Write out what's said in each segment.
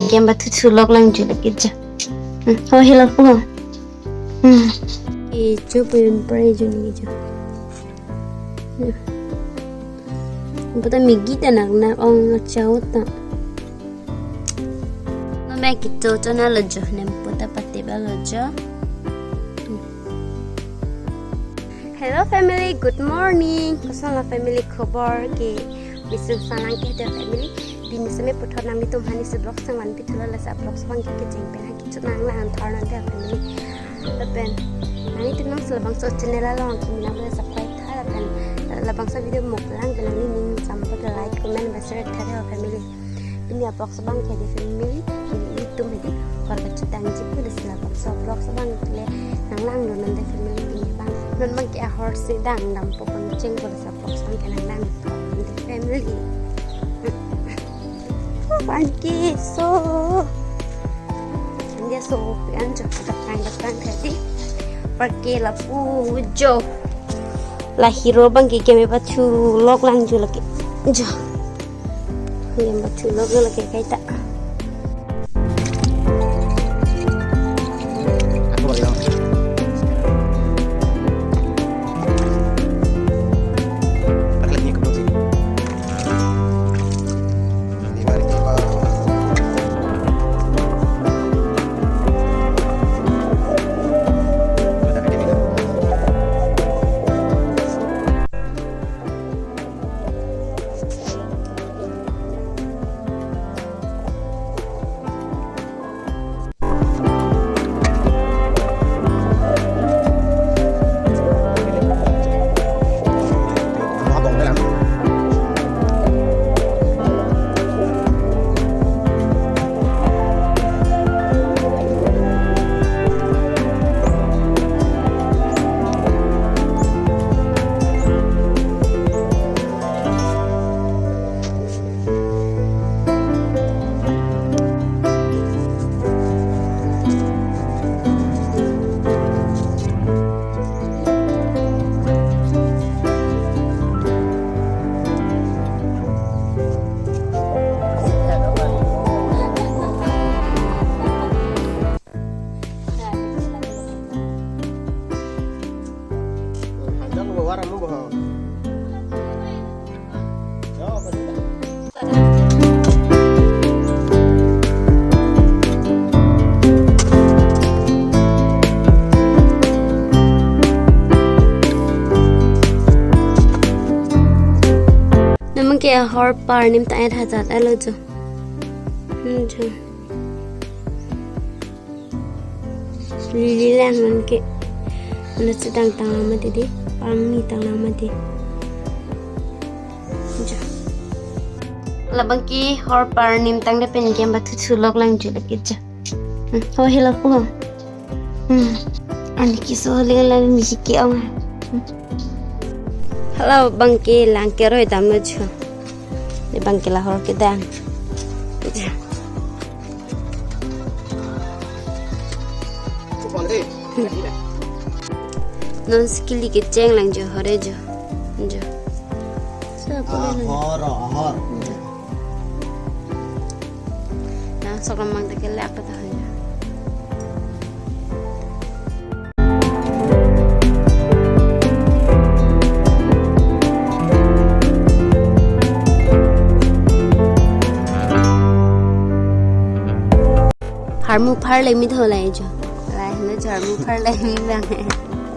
game batu sulok lang juga kerja. Oh hilang oh. Itu pemberi juni itu. Betul migi tanah nak orang cawat tak. Mama kita tu nak lejo, nampak tak pati belajo. Hello family, good morning. Kusala family kabar ke. Bisu sanang ke ada family. Bini seme putar nami tu hani seblok sangan pitula lasa blok sabang ke jengpen haki tu nang lah antar nanti family. Lepen, nani tu nang selabang so channel lah kita nak boleh subscribe thar lepen. Labang so video mok lang dengan ini sampai ke like, comment, share thar family. Bini blok sabang ke di family. Bini itu mesti warga Kedang jipu di selabang so blok sabang itu le nang lang do nanti family bini bang. Non bang ke Hor Kedang nampak penceng pada blok sabang ke nang lang nanti family. Pagi so dia so kan depan tadi pergi lah pujo lah hero bang kami batu log lanjut lagi jo yang batu log lagi kayak tak namun kayak hor par nim tak ada hazard alo jo lili lang man ke mana sedang tang mati di pami tang mati labang ki hor par nim tang de pen game batu sulok lang juga kerja oh hilang oh ani kiso lang miki ang Halo bangki lang kero itam najo di bangki lah Hor Kedang non skili ke ceng lang jo hore jo hor nah sok lamang tak kelak apa tahu harmu par lai mi tholai jo lai na harmu par lai mi lang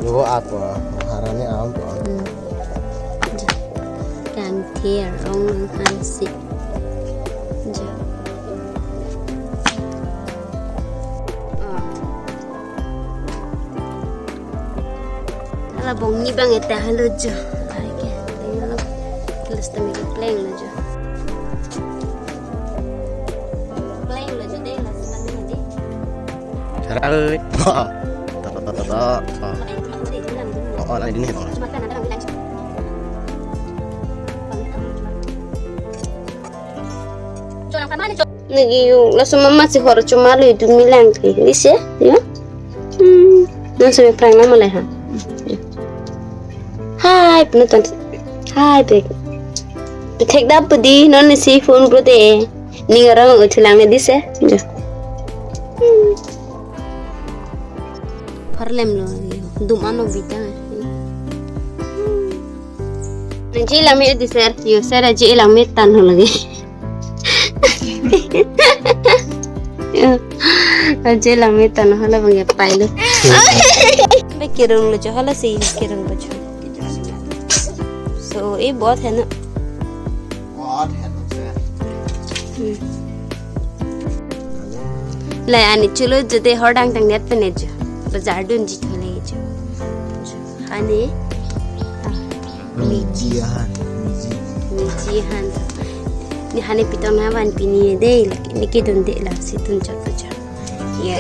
yo apa harane am to kan tier ong han si jo ala bong ni bang eta halo jo lagi lo kelas tami ke pleng lo jo ơi lại đến này Nagiyong laso mama si Hor chumalo itu milang kay Desi ya nasa may prank na malay ha hi penutan hi bek take that pudi non si phone pro de Ni orang utulang ni dis ya. Parlem lo, dumano bidang. Nanti lami di ser, yo ser aja lami tanah lagi. Aja lami tanah hala bangga pailu. Bekirung lo jo hala sih kirung baju. So ini buat hendak. Lại anh chulo jode hodang tang net pene jo bazar dun ji thole jo hani miji han ni hani pitong na ban pini de ni ke dun de la si tun chak jo ye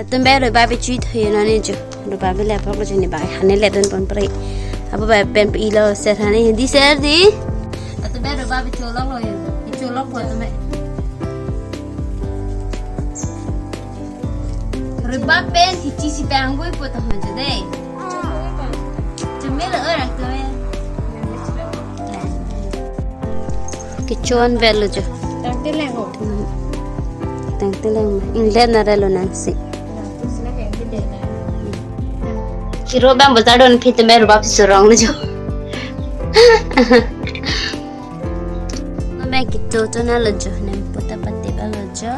atum ba ro ba be chui thoye na ne jo ro ba be la phok lo ni ba hani le dun pon pre aba ba pen pi lo ser hani di ser di atum ba ro ba be cholok lo ye cholok ko tum Riba pen hici si panggu ibu tahu je deh. Cuma le orang tu ya. Kecuan belu je. Tang teleng. Inglet nara lo nasi. Kiro bang bazar don fit mer bab surong lo jo. Mama kita tu na lo jo. Nem puta pati belu jo.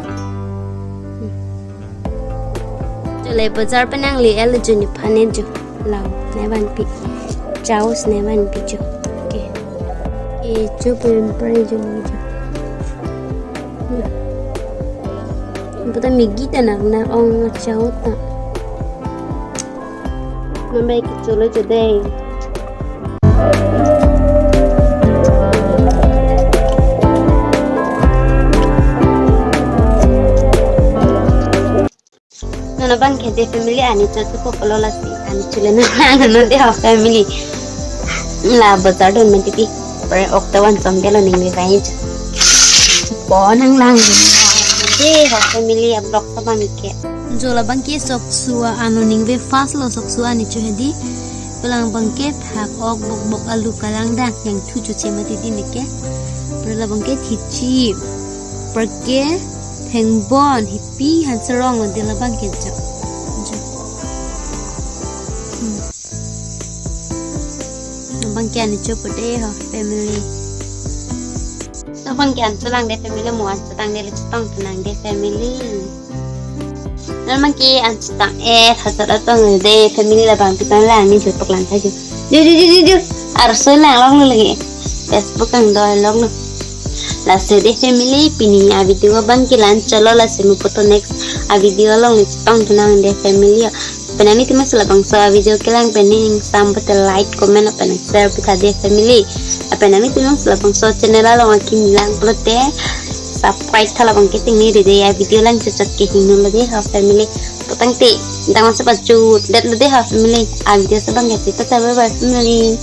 Lại bazar penang li el jo ni phane jo lao nevan pi chaos nevan pi jo ke e jo pen pre jo ni jo puta migi ta na ong chao ta mambai ki cholo jo dei Nana bang kede family ani chatu ko polola si ani chule na nana de ha family la bazar don men titi per oktawan samgelo ning me vai po nang lang de ha family ab blok sa bang ke jola bang ke sok suwa anu ning ve fast lo sok suwa ni chu hedi pelang bang ke phak ok bok bok alu kalang dak yang thu chu che mati din ke perla bang ke thichi per ke Heng bon hippy han serong lo dela bang ke jo. Bang ke ani cho pade ha family. So bang ke an selang de family mo an setang de letong tenang de family. Nan bang ke an setang hasar atong de family la bang pitang lang ni jot poklan tha jo. Ju arso lang long lo lagi. Facebook ang doi long lo. La sede family pini a video bang kilan chalo la semu poto next a video long ni tong tunang de family penani timas la bang so a video kilang pening sam poto like comment apa na share pita de family apa nami timas la bang so channel long akim lang plote subscribe thala bang kiting ni de a video lang chachat ke hinu la de ha family potang ti dang sa pachu det la de ha family a video sa bang ke ta bye bye family